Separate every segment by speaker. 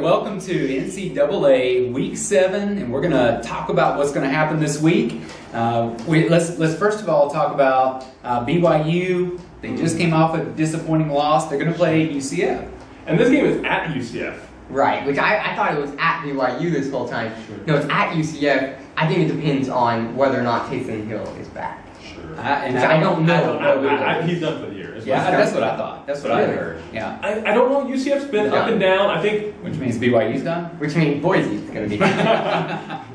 Speaker 1: welcome to NCAA Week 7, and we're going to talk about what's going to happen this week. Let's first of all talk about BYU. They just came off a disappointing loss. They're going to play UCF.
Speaker 2: And this game is at UCF.
Speaker 3: Right, which I thought it was at BYU this whole time. Sure. No, it's at UCF. I think it depends on whether or not Taysom Hill is back.
Speaker 2: Sure.
Speaker 3: I don't know.
Speaker 2: He's done for the year.
Speaker 1: Yeah, that's what I thought. That's what I heard. Yeah.
Speaker 2: I don't know. UCF's been up and down. I think.
Speaker 1: Which means BYU's done?
Speaker 3: Which means Boise's going to be done.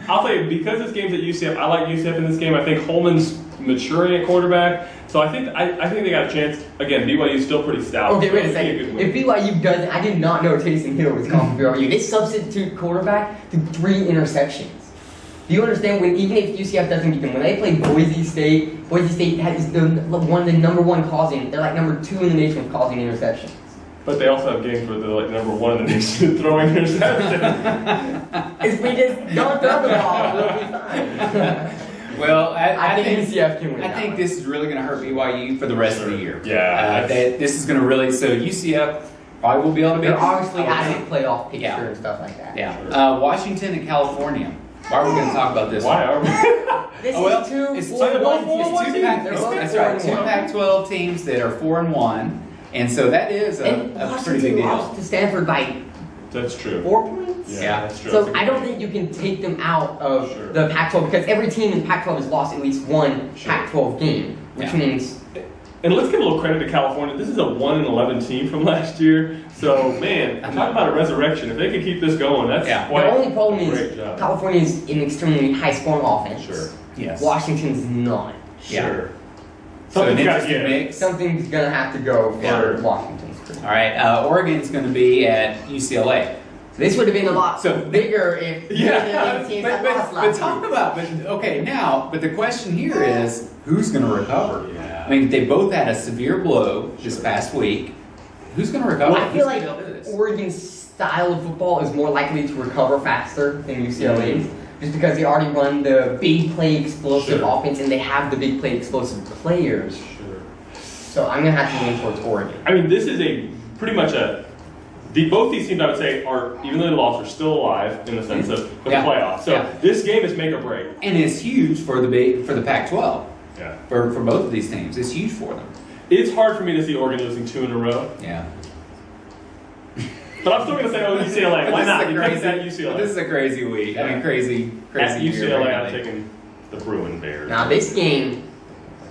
Speaker 2: I'll tell you, because this game's at UCF, I like UCF in this game. I think Holman's maturing at quarterback. So I think they got a chance. Again, BYU's still pretty stout.
Speaker 3: Okay, wait a second. If BYU doesn't, I did not know Taysom Hill was calling for BYU. They substitute quarterback to 3 interceptions. Do you understand? Even if UCF doesn't beat them, when they play Boise State is one of the number 1 causing. They're like number 2 in the nation with causing interceptions.
Speaker 2: But they also have games where they're like number 1 in the nation throwing interceptions.
Speaker 3: If we just don't throw the ball, we'll be fine.
Speaker 1: Well, I think
Speaker 3: UCF can win.
Speaker 1: I think this is really going to hurt BYU for the rest of the year.
Speaker 2: Yeah.
Speaker 1: This is going to really. So UCF probably will be able to beat.
Speaker 3: They're obviously out of the playoff picture and stuff like that.
Speaker 1: Yeah.
Speaker 2: Sure.
Speaker 1: Washington and California. Why are we going to talk about this?
Speaker 2: Why are we?
Speaker 1: It's two Pac-12 teams that are 4-1, and so that is a pretty big deal.
Speaker 3: Lost to Stanford by
Speaker 2: That's true.
Speaker 3: 4 points.
Speaker 1: Yeah,
Speaker 2: that's true.
Speaker 3: So I don't think you can take them out of the Pac-12 because every team in Pac-12 has lost at least one Pac-12 game, which means.
Speaker 2: And let's give a little credit to California. This is a 1-11 team from last year. So, man, talk about a resurrection. If they could keep this going, that's quite
Speaker 3: the only problem
Speaker 2: a great
Speaker 3: is
Speaker 2: job.
Speaker 3: California is an extremely high-scoring offense.
Speaker 2: Sure.
Speaker 1: Yes.
Speaker 3: Washington's not.
Speaker 2: Sure.
Speaker 1: So an interesting mix.
Speaker 3: Something's going to have to go for Washington's crew.
Speaker 1: All right. Oregon's going to be at UCLA.
Speaker 3: So this would have been a lot bigger if
Speaker 1: but talk about but the question here is who's going to recover?
Speaker 2: Yeah.
Speaker 1: I mean, they both had a severe blow this past week. Who's going to recover?
Speaker 3: Well, I feel like Oregon's style of football is more likely to recover faster than UCLA's, just because they already run the big play explosive offense and they have the big play explosive players.
Speaker 2: Sure.
Speaker 3: So I'm going to have to lean towards Oregon.
Speaker 2: I mean, this is pretty much both these teams, I would say, even though they lost, are still alive in the sense of the playoffs. So this game is make or break.
Speaker 1: And it's huge for the Pac-12.
Speaker 2: Yeah.
Speaker 1: For both of these teams. It's huge for them.
Speaker 2: It's hard for me to see Oregon losing 2 in a row.
Speaker 1: Yeah.
Speaker 2: But I'm still going to say, UCLA. Why not? UCLA.
Speaker 1: This is a crazy week.
Speaker 2: Yeah.
Speaker 1: I mean, crazy
Speaker 2: At UCLA,
Speaker 1: year,
Speaker 2: I'm taking the Bruin Bears.
Speaker 3: Now this game's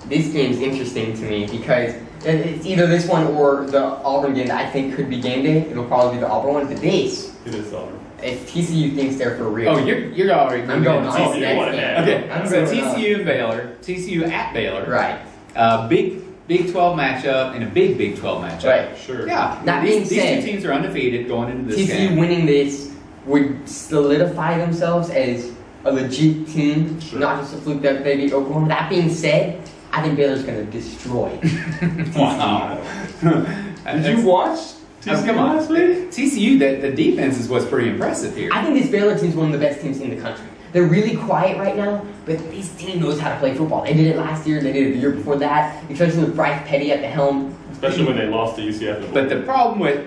Speaker 3: interesting to me because it's either this one or the Auburn game that I think could be game day. It'll probably be the Auburn one. But this,
Speaker 2: It is Auburn.
Speaker 3: if TCU thinks they're for real.
Speaker 1: Oh, you're already.
Speaker 3: I'm going on.
Speaker 2: TCU.
Speaker 1: Okay, so TCU and Baylor. TCU at Baylor.
Speaker 3: Right.
Speaker 1: Big 12 matchup and a big 12 matchup.
Speaker 3: Right.
Speaker 2: Sure.
Speaker 1: Yeah.
Speaker 3: That being
Speaker 1: These
Speaker 3: said,
Speaker 1: 2 teams are undefeated going into this
Speaker 3: TCU
Speaker 1: game.
Speaker 3: winning this would solidify themselves as a legit team, not just a fluke that they beat Oklahoma. That being said, I think Baylor's going to destroy
Speaker 1: Wow.
Speaker 2: Did you watch TCU last week?
Speaker 1: TCU, the defense is what's pretty impressive here.
Speaker 3: I think this Baylor team is one of the best teams in the country. They're really quiet right now, but this team knows how to play football. They did it last year, they did it the year before that, especially with Bryce Petty at the helm.
Speaker 2: Especially when they lost to UCF.
Speaker 1: But the problem with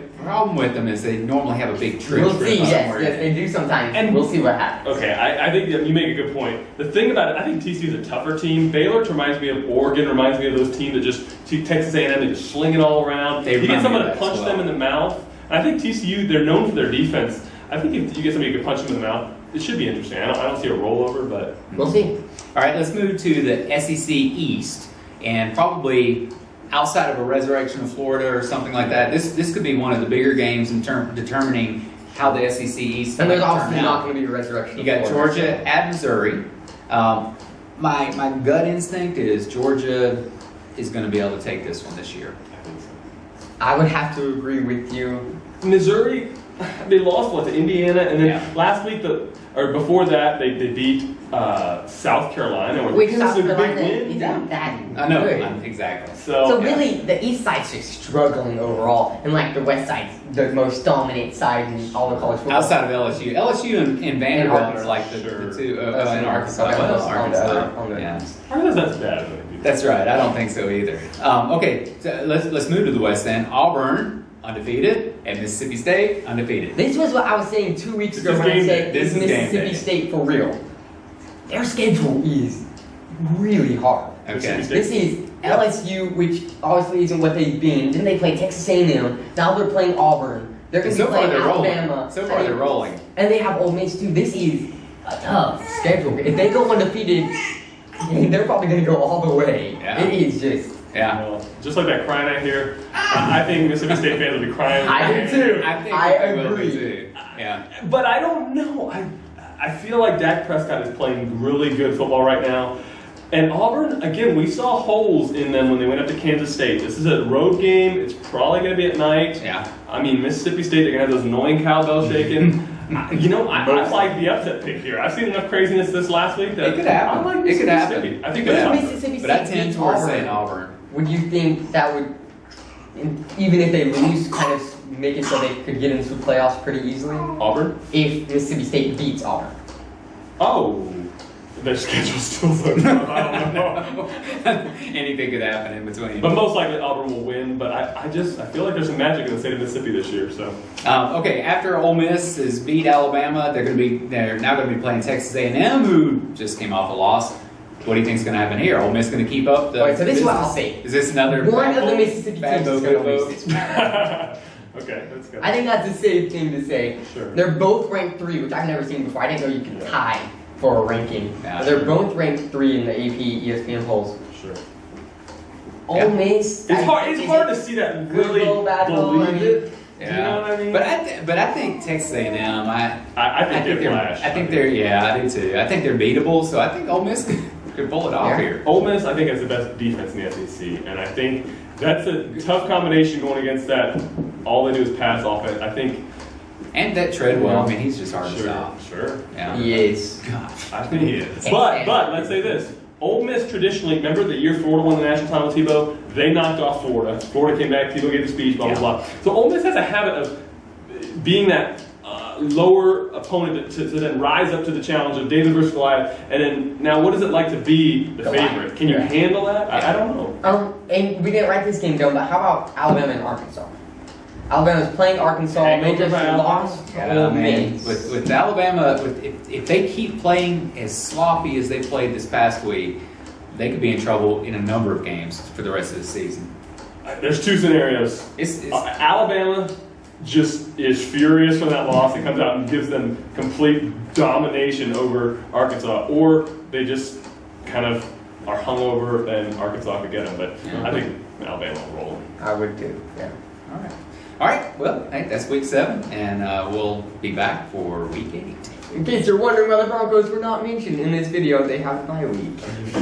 Speaker 1: them is they normally have a big trip.
Speaker 3: We'll see, yes, they do sometimes, and we'll see what happens.
Speaker 2: Okay, I think you make a good point. The thing about it, I think TCU is a tougher team. Baylor reminds me of Oregon, reminds me of those teams that just, Texas A&M, they just sling it all around. You get someone to punch them in the mouth. And I think TCU, they're known for their defense. I think if you get somebody who can punch them in the mouth, it should be interesting. I don't see a rollover, but
Speaker 3: we'll see.
Speaker 1: All right, let's move to the SEC East, and probably outside of a resurrection of Florida or something like that, this could be one of the bigger games in determining how the SEC East.
Speaker 3: And there's obviously not going to be a resurrection.
Speaker 1: You got Georgia at Missouri. My gut instinct is Georgia is going to be able to take this one this year.
Speaker 3: I would have to agree with you.
Speaker 2: Missouri, they lost to Indiana, and then last week before that they beat South Carolina.
Speaker 3: Which
Speaker 2: South
Speaker 3: Carolina isn't that
Speaker 1: I know,
Speaker 3: good.
Speaker 1: exactly.
Speaker 3: So really, the East side's just struggling overall, and like the West side's the most dominant side in all of college football.
Speaker 1: Outside of LSU and Vanderbilt are like the 2 in Arkansas.
Speaker 2: Arkansas's not bad.
Speaker 1: That's right. I don't think so either. Okay, so let's move to the West then. Auburn undefeated and Mississippi State undefeated.
Speaker 3: This was what I was saying 2 weeks ago
Speaker 2: This
Speaker 3: when I
Speaker 2: is
Speaker 3: said
Speaker 1: This
Speaker 3: is
Speaker 1: is game
Speaker 3: Mississippi
Speaker 1: day.
Speaker 3: State for real. Their schedule is really hard.
Speaker 1: Okay.
Speaker 3: This is LSU, which obviously isn't what they've been. Then they play Texas A&M. Now they're playing Auburn. They're going to
Speaker 1: So
Speaker 3: be
Speaker 1: far
Speaker 3: playing
Speaker 1: they're rolling.
Speaker 3: Alabama.
Speaker 1: So far they're rolling.
Speaker 3: And they have Ole Miss too. This is a tough schedule. If they go undefeated, they're probably going to go all the way.
Speaker 1: Yeah.
Speaker 3: It is just.
Speaker 1: Yeah.
Speaker 2: Well, just like that crying I hear, I think Mississippi State fans will be crying.
Speaker 3: I do too.
Speaker 1: I think
Speaker 3: I
Speaker 1: they will be
Speaker 3: agree.
Speaker 1: too. Yeah.
Speaker 2: But I don't know. I feel like Dak Prescott is playing really good football right now. And Auburn, again, we saw holes in them when they went up to Kansas State. This is a road game. It's probably going to be at night.
Speaker 1: Yeah.
Speaker 2: I mean, Mississippi State, they're going to have those annoying cowbells shaking. I like the upset pick here. I've seen enough craziness this last week that
Speaker 1: It could happen.
Speaker 2: I like
Speaker 1: It could
Speaker 2: Mississippi
Speaker 1: happen.
Speaker 2: State. I think
Speaker 1: It could
Speaker 2: that's
Speaker 1: happen.
Speaker 3: Mississippi
Speaker 1: But I
Speaker 3: State
Speaker 1: tend
Speaker 3: beats
Speaker 1: towards
Speaker 3: Auburn.
Speaker 1: saying Auburn.
Speaker 3: Would you think that would, even if they lose, kind of make it so they could get into the playoffs pretty easily?
Speaker 2: Auburn?
Speaker 3: If Mississippi State beats Auburn.
Speaker 2: Oh. Their schedule's still so tough. I don't know.
Speaker 1: Anything could happen in between.
Speaker 2: But most likely Auburn will win. But I feel like there's some magic in the state of Mississippi this year. So
Speaker 1: Okay, after Ole Miss has beat Alabama, they're now going to be playing Texas A&M, who just came off a loss. What do you think is going to happen here? Ole Miss going to keep up the?
Speaker 3: Alright, so this is what I'll
Speaker 1: business?
Speaker 3: say.
Speaker 1: Is this another
Speaker 3: One
Speaker 1: bad
Speaker 3: of the
Speaker 1: vote?
Speaker 3: Mississippi
Speaker 1: Bad
Speaker 3: teams is
Speaker 1: vote,
Speaker 3: going to
Speaker 1: good
Speaker 3: lose
Speaker 1: vote?
Speaker 3: this.
Speaker 2: okay, that's good.
Speaker 3: I think that's a safe thing to say.
Speaker 2: Sure.
Speaker 3: They're both ranked 3, which I've never seen before. I didn't know you could tie for a ranking.
Speaker 1: Yeah,
Speaker 3: But they're
Speaker 1: sure.
Speaker 3: both ranked 3 in the AP ESPN polls.
Speaker 2: Sure.
Speaker 1: Yeah.
Speaker 3: Ole Miss.
Speaker 2: It's hard to see that
Speaker 3: Good
Speaker 2: really
Speaker 3: goal, bad goal,
Speaker 2: believe
Speaker 3: I mean-
Speaker 2: it.
Speaker 1: Yeah.
Speaker 2: You know what I mean?
Speaker 1: But I think Texas A&M.
Speaker 2: I think they're flash.
Speaker 1: I think they're. Yeah, I do too. I think they're beatable. So I think Ole Miss could pull it off
Speaker 3: Yeah.
Speaker 1: here.
Speaker 2: Ole Miss, I think, has the best defense in the SEC, and I think that's a tough combination going against that. All they do is pass offense. I think.
Speaker 1: And that Treadwell. I mean, he's just hard to
Speaker 2: Sure.
Speaker 1: stop.
Speaker 2: Sure.
Speaker 1: Yeah.
Speaker 3: He is.
Speaker 1: Gosh.
Speaker 2: I think he is. But let's say this. Ole Miss traditionally, remember the year Florida won the national title with Tebow? They knocked off Florida. Florida came back, Tebow gave the speech, blah, blah, blah. So Ole Miss has a habit of being that lower opponent to then rise up to the challenge of David versus Goliath. And then, now what is it like to be the
Speaker 3: Goliath.
Speaker 2: favorite? Can you
Speaker 3: Yeah.
Speaker 2: handle that? I don't know.
Speaker 3: And we didn't write this game down, but how about Alabama and Arkansas? Alabama's playing Arkansas. They
Speaker 2: Hangover
Speaker 3: just
Speaker 2: for Alabama?
Speaker 3: lost to
Speaker 1: Yeah,
Speaker 3: Ole
Speaker 1: man.
Speaker 3: Miss.
Speaker 1: With Alabama, if they keep playing as sloppy as they played this past week, they could be in trouble in a number of games for the rest of the season.
Speaker 2: There's two scenarios.
Speaker 1: It's
Speaker 2: Alabama just is furious from that loss. It comes out and gives them complete domination over Arkansas, or they just kind of are hungover and Arkansas could get them. But
Speaker 1: Yeah.
Speaker 2: I think Alabama will roll.
Speaker 3: I would too. Yeah.
Speaker 1: all right. All right. Well, hey, that's week 7, and we'll be back for week 8.
Speaker 3: In case you're wondering why the Broncos were not mentioned in this video, they have a bye week.